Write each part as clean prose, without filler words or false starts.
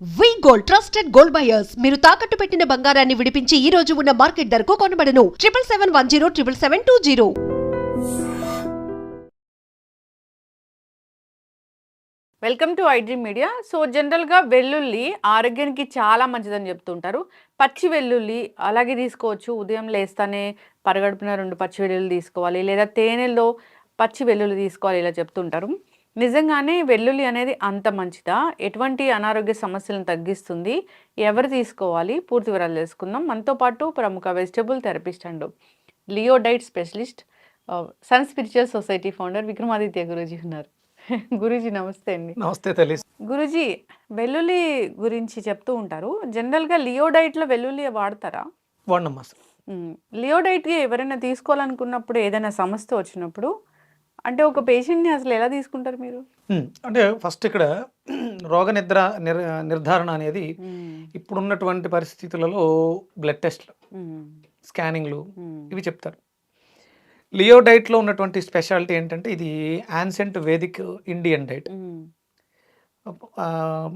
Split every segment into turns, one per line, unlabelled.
వి gold trusted gold buyers మీరు తాకట్టు పెట్టిన బంగారాన్ని విడిపించి ఈ రోజు ఉన్న మార్కెట్ ధరకు కొనబడను 7771077720.
Welcome to iDream media. So జనరల్గా వెల్లుల్లి ఆరోగ్యానికి చాలా మంచిదని చెప్తుంటారు. పచ్చి వెల్లుల్లి అలాగే తీసుకోవచ్చు. ఉదయం లేస్తానే పరగడుపున 2 పచ్చి వెల్లుల్లి తీసుకోవాలి, లేదా తేనెల్లో పచ్చి వెల్లుల్లి తీసుకోవాలి, ఇలా చెప్తుంటారు. నిజంగానే వెల్లుల్లి అనేది అంత మంచిదా? ఎటువంటి అనారోగ్య సమస్యలను తగ్గిస్తుంది? ఎవరు తీసుకోవాలి? పూర్తి వివరాలు తెలుసుకుందాం. మనతో పాటు ప్రముఖ vegetable therapist and Leo diet specialist, sun spiritual society founder Vikramaditya Guruji ఉన్నారు. గురూజీ నమస్తే అండి.
నమస్తే తల్లి.
గురూజీ, వెల్లుల్లి గురించి చెప్తూ ఉంటారు. జనరల్గా లియో డైట్లో వెల్లుల్లి వాడతారా?
వాడినమ్మా.
లియో డైట్కి ఎవరైనా తీసుకోవాలనుకున్నప్పుడు, ఏదైనా సమస్య వచ్చినప్పుడు, అంటే ఒక పేషెంట్ని అసలు ఎలా తీసుకుంటారు మీరు?
అంటే ఫస్ట్ ఇక్కడ రోగ నిర్ధారణ అనేది ఇప్పుడున్నటువంటి పరిస్థితులలో బ్లడ్ టెస్ట్లు, స్కానింగ్లు ఇవి చెప్తారు. లియో డైట్లో ఉన్నటువంటి స్పెషాలిటీ ఏంటంటే ఇది యాన్సెంట్ వేదిక్ ఇండియన్ డైట్.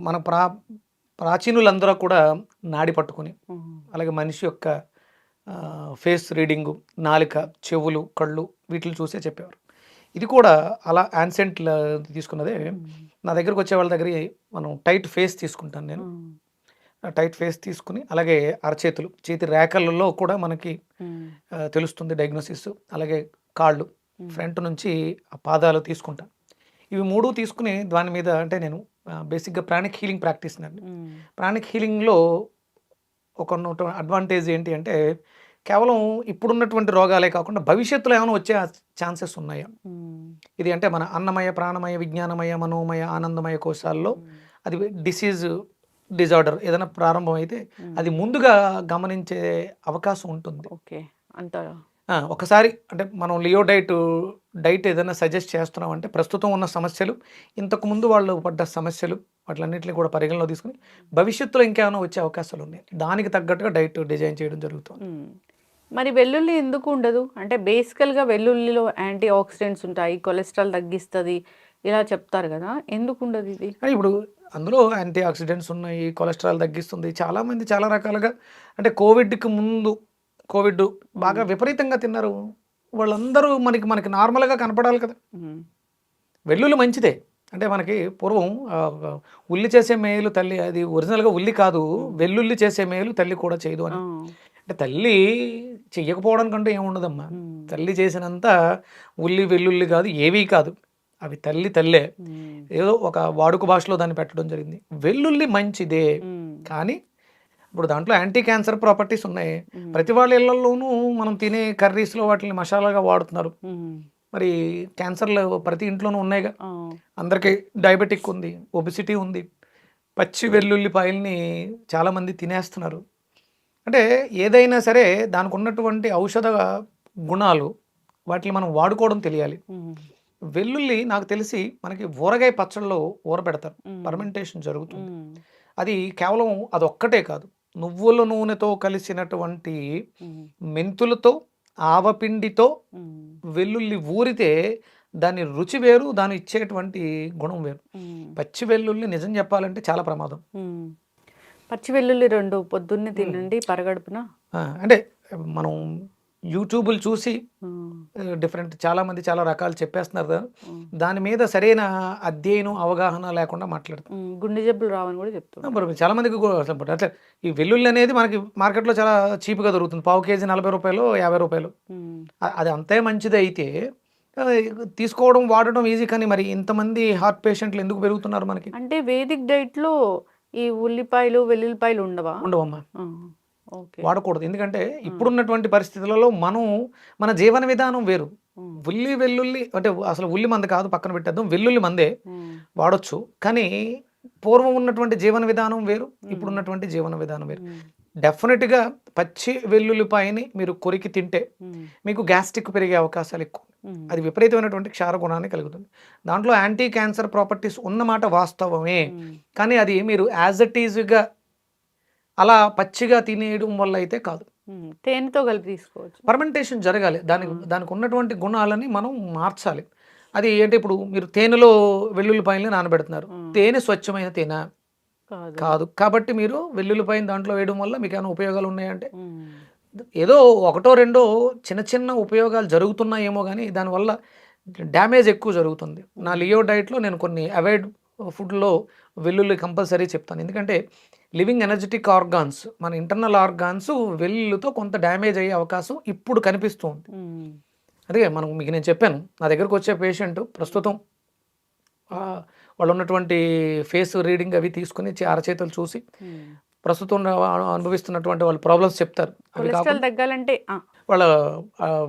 మన ప్రాచీనులందరూ కూడా నాడి పట్టుకుని, అలాగే మనిషి యొక్క ఫేస్ రీడింగు, నాలిక, చెవులు, కళ్ళు వీటిని చూసే చెప్పేవారు. ఇది కూడా అలా యాన్సెంట్ తీసుకున్నదే. నా దగ్గరకు వచ్చే వాళ్ళ దగ్గర మనం టైట్ ఫేస్ తీసుకుంటాను నేను. టైట్ ఫేస్ తీసుకుని, అలాగే అరచేతులు, చేతి రేఖలలో కూడా మనకి తెలుస్తుంది డయాగ్నోసిస్. అలాగే కాళ్ళు, ఫ్రంట్ నుంచి ఆ పాదాలు తీసుకుంటాను. ఇవి 3 తీసుకుని దాని మీద, అంటే నేను బేసిక్గా ప్రాణిక్ హీలింగ్ ప్రాక్టీస్ అండి. ప్రాణిక్ హీలింగ్లో ఒక అడ్వాంటేజ్ ఏంటి అంటే, కేవలం ఇప్పుడున్నటువంటి రోగాలే కాకుండా భవిష్యత్తులో ఏమైనా వచ్చే ఛాన్సెస్ ఉన్నాయా, ఇది అంటే మన అన్నమయ, ప్రాణమయ, విజ్ఞానమయ, మనోమయ, ఆనందమయ కోశాల్లో అది డిజార్డర్ ఏదైనా ప్రారంభం అయితే అది ముందుగా గమనించే అవకాశం ఉంటుంది.
ఓకే, అంత
ఒకసారి అంటే మనం లియో డైట్ ఏదైనా సజెస్ట్ చేస్తున్నాం అంటే, ప్రస్తుతం ఉన్న సమస్యలు, ఇంతకుముందు వాళ్ళు పడ్డ సమస్యలు, వాటిలన్నింటినీ కూడా పరిగణలో తీసుకుని భవిష్యత్తులో ఇంకేమైనా వచ్చే అవకాశాలు ఉన్నాయి, దానికి తగ్గట్టుగా డైట్ డిజైన్ చేయడం జరుగుతుంది.
మరి వెల్లుల్లి ఎందుకు ఉండదు? అంటే బేసికల్గా వెల్లుల్లిలో యాంటీ ఆక్సిడెంట్స్ ఉంటాయి, కొలెస్ట్రాల్ తగ్గిస్తుంది, ఇలా చెప్తారు కదా, ఎందుకు ఉండదు ఇది?
ఇప్పుడు అందులో యాంటీ ఆక్సిడెంట్స్ ఉన్నాయి, కొలెస్ట్రాల్ తగ్గిస్తుంది. చాలామంది చాలా రకాలుగా, అంటే కోవిడ్కి ముందు కోవిడ్ బాగా విపరీతంగా తిన్నారు వాళ్ళందరూ మనకి నార్మల్గా కనపడాలి కదా. వెల్లుల్లి మంచిదే. అంటే మనకి పూర్వం ఉల్లి చేసే మేలు తల్లి, అది ఒరిజినల్గా ఉల్లి కాదు, వెల్లుల్లి చేసే మేలు తల్లి కూడా చేయదు అని. అంటే తల్లి చెయ్యకపోవడానికంటే ఏముండదమ్మా. తల్లి చేసినంత ఉల్లి వెల్లుల్లి కాదు, ఏవీ కాదు, అవి తల్లే. ఏదో ఒక వాడుక భాషలో దాన్ని పెట్టడం జరిగింది. వెల్లుల్లి మంచిదే, కానీ ఇప్పుడు దాంట్లో యాంటీ క్యాన్సర్ ప్రాపర్టీస్ ఉన్నాయి. ప్రతి వాళ్ళ ఇళ్లలోనూ మనం తినే కర్రీస్లో వాటిని మసాలాగా వాడుతున్నారు. మరి క్యాన్సర్లు ప్రతి ఇంట్లోనూ ఉన్నాయిగా. అందరికీ డయాబెటిక్ ఉంది, ఒబిసిటీ ఉంది. పచ్చి వెల్లుల్లిపాయల్ని చాలామంది తినేస్తున్నారు. అంటే ఏదైనా సరే దానికి ఉన్నటువంటి ఔషధ గుణాలు, వాటిని మనం వాడుకోవడం తెలియాలి. వెల్లుల్లి నాకు తెలిసి మనకి ఊరగాయ పచ్చళ్ళలో ఊరబెడతారు, ఫర్మెంటేషన్ జరుగుతుంది. అది కేవలం అదొక్కటే కాదు, నువ్వుల నూనెతో కలిసినటువంటి మెంతులతో, ఆవపిండితో వెల్లుల్లి ఊరితే దాని రుచి వేరు, దాని ఇచ్చేటువంటి గుణం వేరు. పచ్చి వెల్లుల్లి నిజం చెప్పాలంటే చాలా ప్రమాదం.
పచ్చి వెల్లుల్లి 2 పొద్దున్నే తినండి పరగడుపున.
అంటే మనం యూట్యూబ్లు చూసి డిఫరెంట్ చాలామంది చాలా రకాలు చెప్పేస్తున్నారు కదా, దాని మీద సరైన అధ్యయనం, అవగాహన లేకుండా మాట్లాడుతారు.
గుండె జబ్బులు రావని కూడా చెప్తున్నారు
చాలామందికి. అట్లా ఈ వెల్లుల్లి అనేది మనకి మార్కెట్లో చాలా చీప్గా దొరుకుతుంది. పావు కేజీ 40 రూపాయలు, 50 రూపాయలు. అది అంతే మంచిది అయితే తీసుకోవడం, వాడడం ఈజీ. కానీ మరి ఇంతమంది హార్ట్ పేషెంట్లు ఎందుకు పెరుగుతున్నారు మనకి?
అంటే వేదిక్ డైట్లో ఈ ఉల్లిపాయలు, వెల్లుల్లిపాయలు
ఉండవమ్మా, వాడకూడదు. ఎందుకంటే ఇప్పుడున్నటువంటి పరిస్థితులలో మన జీవన విధానం వేరు. వెల్లుల్లి అంటే అసలు ఉల్లి మంది కాదు, పక్కన పెట్టేద్దాం. వెల్లుల్లి మందే, వాడొచ్చు. కానీ పూర్వం ఉన్నటువంటి జీవన విధానం వేరు, ఇప్పుడున్నటువంటి జీవన విధానం వేరు. డెఫినెట్గా పచ్చి వెల్లుల్లిపాయని మీరు కొరికి తింటే మీకు గ్యాస్ట్రిక్ పెరిగే అవకాశాలు ఎక్కువ. అది విపరీతమైనటువంటి క్షార గుణాన్ని కలుగుతుంది. దాంట్లో యాంటీ క్యాన్సర్ ప్రాపర్టీస్ ఉన్నమాట వాస్తవమే, కానీ అది మీరు యాజ్ ఇట్ ఈజ్గా అలా పచ్చిగా తినేయడం వల్ల అయితే కాదు.
తేనెతో కలిపి తీసుకోవచ్చు.
ఫర్మెంటేషన్ జరగాలి, దానికి ఉన్నటువంటి గుణాలని మనం మార్చాలి. అది అంటే ఇప్పుడు మీరు తేనెలో వెల్లుల్లిపాయలని నానబెడుతున్నారు. తేనె స్వచ్ఛమైన తేనె,
కాదు.
కాదు. కాబట్టి మీరు వెల్లుల్లిపాయని దాంట్లో వేయడం వల్ల మీకేమైనా ఉపయోగాలు ఉన్నాయంటే,
హ్మ్.
ఏదో ఒకటో రెండో చిన్న చిన్న ఉపయోగాలు జరుగుతున్నాయేమో గానీ, దానివల్ల డ్యామేజ్ ఎక్కువ జరుగుతుంది. నా లియో డైట్‌లో నేను కొన్ని అవాయిడ్ ఫుడ్‌లో వెల్లుల్లి కంపల్సరీ చెప్తాను. ఎందుకంటే లివింగ్ ఎనర్జిటిక్ ఆర్గాన్స్, మన ఇంటర్నల్ ఆర్గాన్స్ వెల్లుల్లితో కొంత డ్యామేజ్ అయ్యే అవకాశం ఇప్పుడు కనిపిస్తూ ఉంది.
హ్మ్.
అదే మీకు నేను చెప్పాను. నా దగ్గరకొచ్చే పేషెంట్ ప్రస్తుతం వాళ్ళున్నటువంటి ఫేస్ రీడింగ్ అవి తీసుకొని అరచేతులు చూసి
హ్మ్.
ప్రస్తుతం అనుభవిస్తున్నటువంటి వాళ్ళ ప్రాబ్లమ్స్ చెప్తారు. అవి
కొలెస్ట్రాల్
కాకుండా
తగ్గాలంటే
వాళ్ళ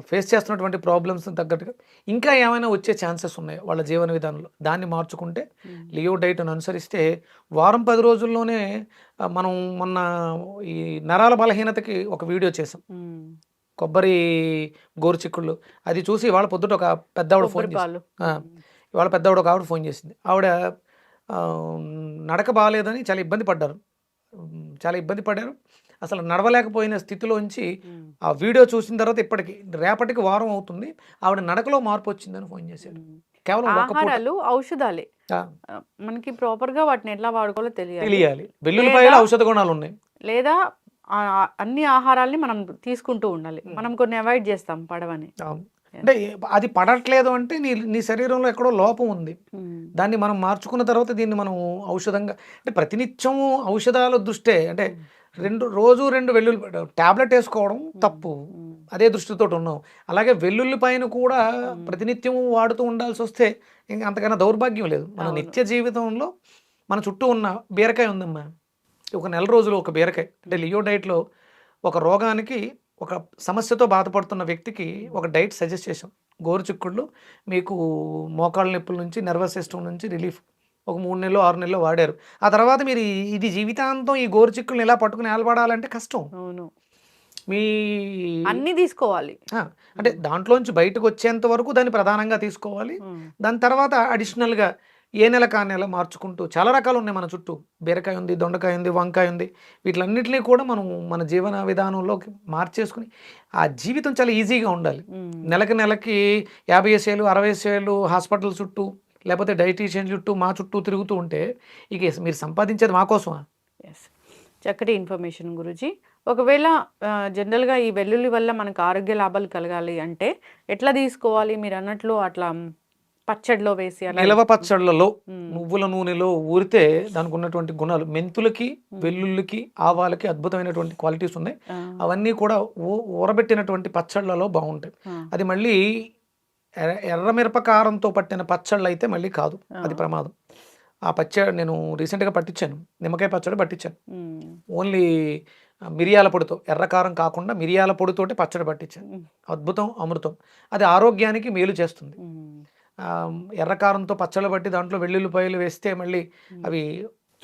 ఫేస్ చేస్తున్నటువంటి ప్రాబ్లమ్స్ తగ్గట్టుగా ఇంకా ఏమైనా వచ్చే ఛాన్సెస్ ఉన్నాయి వాళ్ళ జీవన విధానంలో. దాన్ని మార్చుకుంటే లియో డైట్‌ని అనుసరిస్తే వారం 10 రోజుల్లోనే మనం మొన్న ఈ నరాల బలహీనతకి ఒక వీడియో చేసాం.
హ్మ్.
కొబ్బరి గోరుచిక్కుళ్ళు అది చూసి ఇవాళ పొద్దుట ఒక పెద్దావిడ ఫోన్
కొబ్బరి
చేసింది.
పాలు.
ఇవాళ పెద్దావిడ ఒక ఆవిడ ఫోన్ చేసింది. ఆవిడ నడక బాగాలేదని చాలా ఇబ్బంది పడ్డారు. చాలా ఇబ్బంది పడారు. అసలు నడవలేకపోయిన స్థితిలోంచి
హ్మ్.
ఆ వీడియో చూసిన తర్వాత ఇప్పటికి రేపటికి వారం అవుతుంది. ఆవిడ నడకలో మార్పు వచ్చిందని ఫోన్ చేశారు.
హ్మ్.
కేవలం ఒక్క పూట.
ఆహారాలు ఔషధాలే.
ఆ,
మనకి ప్రాపర్‌గా వాటిని ఎట్లా వాడుకోవాలో తెలియాలి.
తెలియాలి. వెల్లుల్లిపాయలో
లేదా
ఔషధ గుణాలు ఉన్నాయి.
లేదా అన్ని ఆహారాల్ని మనం తీసుకుంటూ ఉండాలి. మనం కొన్ని అవాయిడ్ చేస్తాం పడవని.
అవును. అంటే అది పడట్లేదు అంటే నీ నీ శరీరంలో ఎక్కడో లోపం ఉంది.
హ్మ్.
దాన్ని మనం మార్చుకున్న తర్వాత దీన్ని మనం ఔషధంగా అంటే ప్రతినిత్యము ఔషధాల దృష్టే అంటే రోజు 2 వెల్లుల్లి టాబ్లెట్ వేసుకోవడం తప్పు.
హ్మ్.
అదే దృష్టితోటి ఉన్నాం. అలాగే వెల్లుల్లిపాయను కూడా ప్రతినిత్యము వాడుతూ ఉండాల్సి వస్తే ఇంక అంతకన్నా దౌర్భాగ్యం లేదు. మన
అవును.
నిత్య జీవితంలో మన చుట్టూ ఉన్న బీరకాయ ఉందమ్మా. ఒక నెల రోజులు ఒక బీరకాయ అంటే లియో డైట్‌లో ఒక రోగానికి ఒక సమస్యతో బాధపడుతున్న వ్యక్తికి ఒక డైట్ సజెస్ట్ చేశాం. గోరుచిక్కుళ్ళు మీకు మోకాళ్ళ నొప్పుల నుంచి, నర్వస్ సిస్టమ్ నుంచి రిలీఫ్. ఒక 3 నెల్లో, 6 నెల్లో వాడారు. ఆ తర్వాత మీరు ఇది జీవితాంతం ఈ గోరుచిక్కుల్ని ఇలా పట్టుకొని ఏలబడాలంటే కష్టం.
అవును.
మీ
అన్నీ తీసుకోవాలి.
ఆ! అంటే దాంట్లోంచి బయటకొచ్చేంత వరకు దాన్ని ప్రధానంగా తీసుకోవాలి.
హ్మ్.
దాని తర్వాత అడిషనల్‌గా ఏ నెలకు ఆ నెల మార్చుకుంటూ చాలా రకాలున్నాయి మన చుట్టూ. బీరకాయ ఉంది, దొండకాయ ఉంది, వంకాయ ఉంది. వీటిలన్నిటిని కూడా మనం మన జీవన విధానంలోకి మార్చేసుకొని ఆ జీవితం చాలా ఈజీగా ఉండాలి.
హ్మ్.
నెలకి నెలకి 50 ఏసేలు, 60 ఏసేలు హాస్పిటల్ చుట్టూ లేకపోతే డైటీషియన్ చుట్టూ, మా చుట్టూ తిరుగుతూ ఉంటే ఇక మీరు సంపాదించేది మా కోసమా?
యెస్. చక్కటి ఇన్ఫర్మేషన్ గురూజీ. ఒకవేళ జనరల్‌గా ఈ వెల్లుల్లి వల్ల మనకు ఆరోగ్య లాభాలు కలగాలి అంటే ఎట్లా తీసుకోవాలి? మీరన్నట్లు అట్లా పచ్చడిలో వేసి అలా
నిలవ పచ్చళ్ళలో
హ్మ్.
నువ్వుల నూనెలో ఊరితే దానికి ఉన్నటువంటి గుణాలు మెంతులకి, వెల్లుల్లికి, ఆవాలకి అద్భుతమైనటువంటి క్వాలిటీస్ ఉన్నాయి.
ఆ!
అవన్నీ కూడా ఊరబెట్టినటువంటి పచ్చళ్ళలో బాగుంటాయి.
ఆ!
అది మళ్ళీ ఎర్ర మిరపకారంతో పట్టిన పచ్చళ్ళైతే మళ్ళీ కాదు. అది ప్రమాదం. ఆ పచ్చడి నేను రీసెంట్‌గా పట్టించాను. నిమ్మకాయ పచ్చడి పట్టించాను.
హ్మ్.
ఓన్లీ మిరియాల పొడితో, ఎర్ర కారం కాకుండా మిరియాల పొడితోటి పచ్చడి పట్టించాను.
హ్మ్.
అద్భుతం, అమృతం. అది ఆరోగ్యానికి మేలు చేస్తుంది.
హ్మ్.
ఎర్ర కారంతో పచ్చళ్ళు పట్టి దాంట్లో వెల్లుల్లిపాయలు వేస్తే మళ్ళీ అవి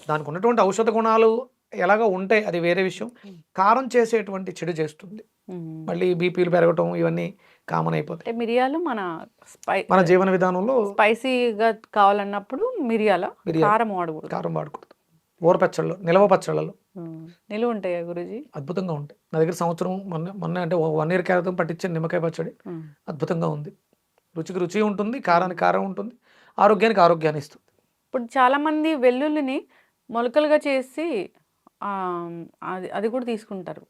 దానికి ఉన్నటువంటి ఔషధ గుణాలు ఎలాగో ఉంటాయి, అది వేరే విషయం. కారం చేసేటువంటి చెడు చేస్తుంది.
హ్మ్.
మళ్ళీ బీపీలు పెరగటం ఇవన్నీ కామన్ అయిపోతాయి.
అంటే మిరియాలు మన
మన జీవన విధానంలో
స్పైసీగా కావాలన్నప్పుడు
మిరియాలు,
కారం వాడకూడదు.
కారం వాడకూడదు. ఊర పచ్చళ్ళు, నిలవ పచ్చళ్ళలో
నిలువ ఉంటాయా గురూజీ?
అద్భుతంగా ఉంటాయి. నా దగ్గర సంవత్సరం మొన్న మొన్న అంటే 1 ఇయర్ క్రితం పట్టించిన నిమ్మకాయ పచ్చడి అద్భుతంగా ఉంది. రుచికి రుచి ఉంటుంది, కారానికి కారం ఉంటుంది, ఆరోగ్యానికి ఆరోగ్యాన్ని ఇస్తుంది.
ఇప్పుడు చాలామంది వెల్లుల్లిని మొలకలుగా చేసి అది అది కూడా తీసుకుంటారు.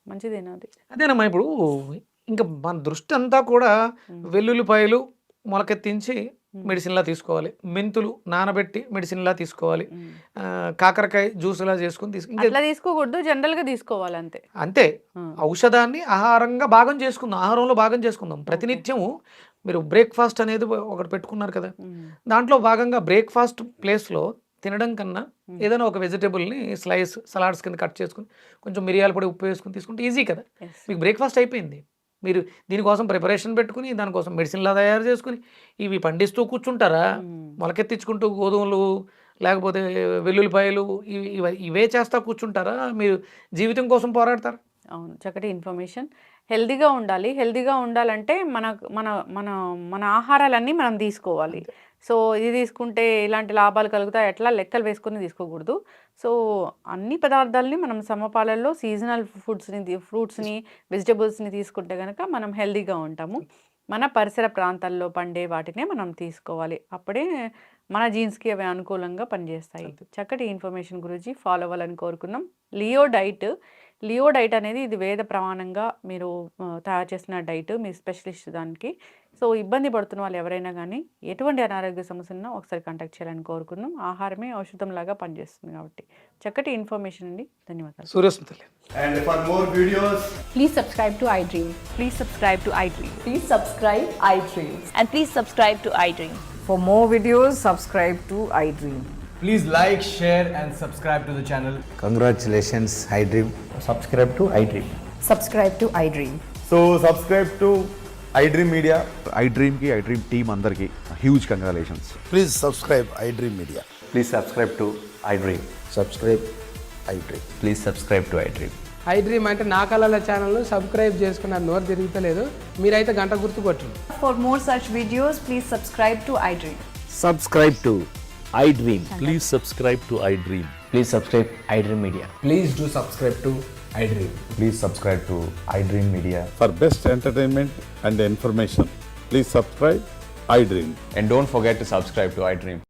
మంచిదేనా అది?
అదేనమ్మా ఇప్పుడు ఇంకా మన దృష్టి అంతా కూడా వెల్లుల్లిపాయలు మొలకెత్తించి మెడిసిన్‌లా తీసుకోవాలి. మెంతులు నానబెట్టి మెడిసిన్‌లా తీసుకోవాలి. కాకరకాయ జ్యూస్‌లా చేసుకొని ఇంకా
అట్లా తీసుకోకూడదు. జనరల్‌గా తీసుకోవాలి అంతే.
అంతే.
ఆ!
ఔషధాన్ని ఆహారంగా భాగం చేసుకుందాం. ఆహారంలో భాగం చేసుకుందాం. ప్రతినిత్యము మీరు బ్రేక్‌ఫాస్ట్ అనేది ఒకటి పెట్టుకున్నారు కదా! దాంట్లో భాగంగా బ్రేక్‌ఫాస్ట్ ప్లేస్‌లో తినడం కన్నా ఏదైనా ఒక వెజిటబుల్‌ని సలాడ్స్ కింద కట్ చేసుకొని కొంచెం మిరియాల పొడి, ఉప్పు వేసుకొని తీసుకుంటే ఈజీ కదా!
యెస్.
మీకు బ్రేక్‌ఫాస్ట్ అయిపోయింది. మీరు దీనికోసం ప్రిపరేషన్ పెట్టుకొని, దానికోసం మెడిసిన్‌లా తయారు చేసుకొని, ఇవి పండిస్తూ కూర్చుంటారా? మొలకెత్తించుకుంటూ గోధుమలు, లేకపోతే వెల్లుల్లిపాయలు ఇవే చేస్తా కూర్చుంటారా? మీరు జీవితం కోసం పోరాడతారా?
అవును. చక్కటి ఇన్ఫర్మేషన్. హెల్తీగా ఉండాలి. హెల్తీగా ఉండాలంటే మన మన మన మన ఆహారాలన్నీ మనం తీసుకోవాలి.
అంతే.
సో, ఇది తీసుకుంటే ఇలాంటి లాభాలు కలుగుతాయి అట్లా లెక్కలు వేసుకొని తీసుకోకూడదు. సో, అన్ని పదార్థాలని మనం సమపాలల్లో సీజనల్ ఫ్రూట్స్‌ని, వెజిటబుల్స్‌ని తీసుకుంటే గనక మనం హెల్తీగా ఉంటాము. మన పరిసర ప్రాంతాల్లో పండే వాటినే మనం తీసుకోవాలి. అప్పుడే మన జీన్స్కి అవి అనుకూలంగా పనిచేస్తాయి. చక్కటి ఇన్ఫర్మేషన్ గురించి ఫాలో అవ్వాలని కోరుకుందాం. లియో డైట్ అనేది ఇది వేద ప్రమాణంగా మీరు తయారు చేసిన డైట్, మీ స్పెషలిస్ట్ దానికి. సో ఇబ్బంది పడుతున్న వాళ్ళు ఎవరైనా కానీ ఎటువంటి అనారోగ్య సమస్య ఉన్నా ఒకసారి కాంటాక్ట్ చేయాలని కోరుకుందాం. ఆహారమే ఔషధం లాగా పనిచేస్తుంది కాబట్టి చక్కటి ఇన్ఫర్మేషన్ అండి. ధన్యవాదాలు.
Suryasmriti.
And for more videos,
Please subscribe to iDream.
Please subscribe to iDream.
Please subscribe iDream.
And please subscribe to iDream.
For more videos, subscribe to iDream.
please like, share, and subscribe to the channel.
Congratulations, iDream.
Subscribe to iDream.
Subscribe to iDream.
So subscribe to iDream Media.
iDream ki iDream team అందరికి huge congratulations.
Please subscribe iDream Media.
Please subscribe to iDream.
Subscribe iDream.
Please subscribe to iDream.
iDream అంటే నా కళల channel subscribe చేసుకున్నారు, నోరు తిరుగుతలేదు, మీరైతే గంట గుర్తు కొట్టండి.
For more such videos, please subscribe to iDream.
Subscribe to iDream.
Please subscribe to iDream.
Please subscribe iDream Media.
Please do subscribe to iDream. Please subscribe to iDream Media.
For best entertainment and information, please subscribe iDream.
And don't forget to subscribe to iDream.